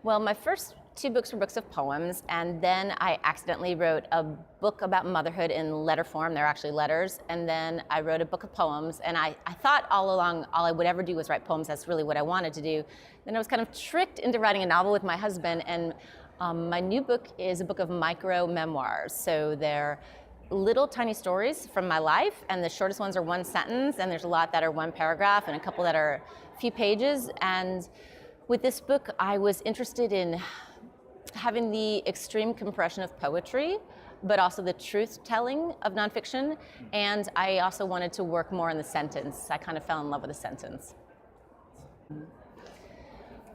Well, my first two books were books of poems, and then I accidentally wrote a book about motherhood in letter form. They're actually letters. And then I wrote a book of poems, and I thought all along all I would ever do was write poems. That's really what I wanted to do. Then I was kind of tricked into writing a novel with my husband, and my new book is a book of micro memoirs. So they're little tiny stories from my life, and the shortest ones are one sentence, and there's a lot that are one paragraph, and a couple that are a few pages. And with this book, I was interested in having the extreme compression of poetry, but also the truth-telling of nonfiction, and I also wanted to work more on the sentence. I kind of fell in love with the sentence.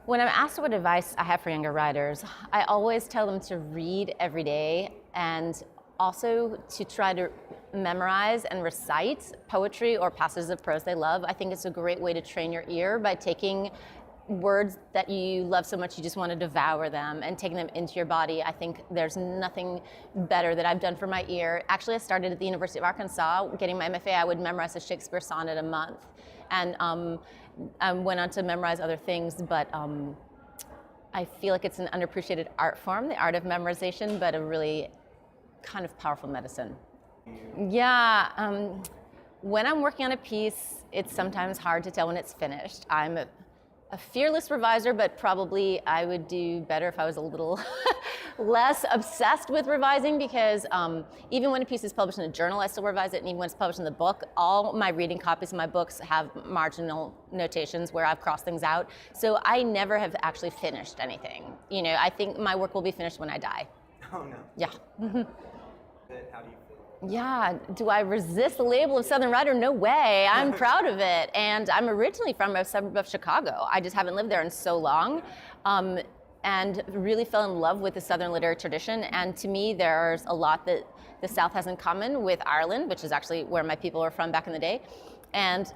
When I'm asked what advice I have for younger writers, I always tell them to read every day and also to try to memorize and recite poetry or passages of prose they love. I think it's a great way to train your ear by taking words that you love so much you just want to devour them and taking them into your body. I think there's nothing better that I've done for my ear. Actually, I started at the University of Arkansas getting my MFA. I would memorize a Shakespeare sonnet a month, and I went on to memorize other things, but I feel like it's an underappreciated art form, the art of memorization, but a really kind of powerful medicine. Yeah, when I'm working on a piece, it's sometimes hard to tell when it's finished. I'm a fearless reviser, but probably I would do better if I was a little less obsessed with revising, because even when a piece is published in a journal, I still revise it, and even when it's published in the book, all my reading copies of my books have marginal notations where I've crossed things out. So I never have actually finished anything. You know, I think my work will be finished when I die. Oh no. Yeah. How do you feel? Yeah, do I resist the label of Southern writer? No way. I'm proud of it. And I'm originally from a suburb of Chicago. I just haven't lived there in so long. And really fell in love with the Southern literary tradition. And to me, there's a lot that the South has in common with Ireland, which is actually where my people are from back in the day. And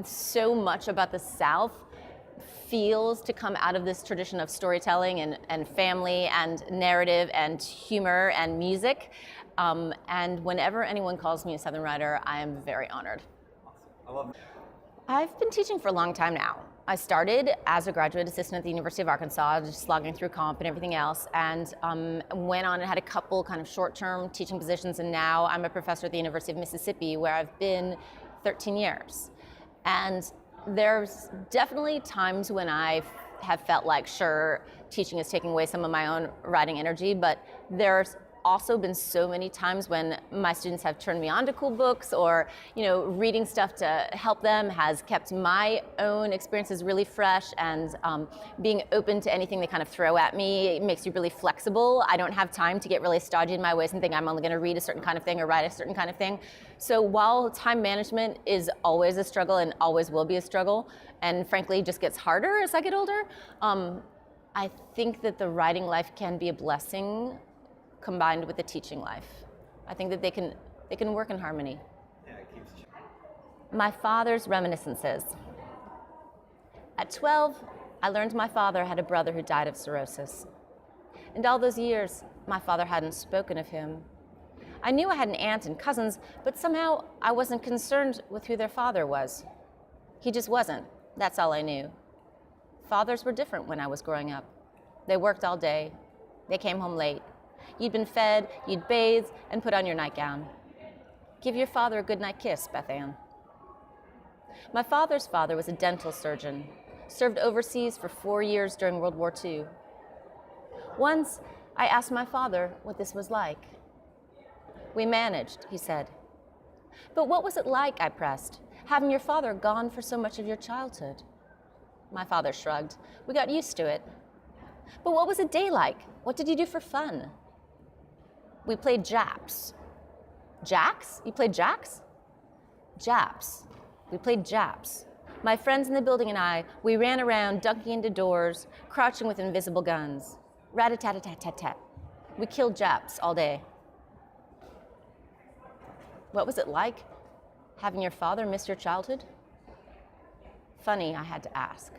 so much about the South feels to come out of this tradition of storytelling and family and narrative and humor and music. And whenever anyone calls me a Southern writer, I am very honored. Awesome. I love it. I've been teaching for a long time now. I started as a graduate assistant at the University of Arkansas, just slogging through comp and everything else, and went on and had a couple kind of short-term teaching positions, and now I'm a professor at the University of Mississippi, where I've been 13 years. And there's definitely times when I have felt like, sure, teaching is taking away some of my own writing energy, but there's also been so many times when my students have turned me on to cool books, or reading stuff to help them has kept my own experiences really fresh, and being open to anything they kind of throw at me. It makes you really flexible. I don't have time to get really stodgy in my ways and think I'm only going to read a certain kind of thing or write a certain kind of thing. So while time management is always a struggle and always will be a struggle, and frankly just gets harder as I get older, I think that the writing life can be a blessing combined with the teaching life. I think that they can work in harmony. Yeah, it keeps you. My father's reminiscences. At 12, I learned my father had a brother who died of cirrhosis. And all those years, my father hadn't spoken of him. I knew I had an aunt and cousins, but somehow I wasn't concerned with who their father was. He just wasn't. That's all I knew. Fathers were different when I was growing up. They worked all day. They came home late. You'd been fed, you'd bathe, and put on your nightgown. Give your father a goodnight kiss, Beth Ann. My father's father was a dental surgeon, served overseas for 4 years during World War II. Once, I asked my father what this was like. We managed, he said. But what was it like, I pressed, having your father gone for so much of your childhood? My father shrugged. We got used to it. But what was a day like? What did you do for fun? We played Japs. Jacks? You played Jacks? Japs. We played Japs. My friends in the building and I, we ran around, dunking into doors, crouching with invisible guns. Rat-a-tat-a-tat-tat-tat. We killed Japs all day. What was it like, having your father miss your childhood? Funny, I had to ask.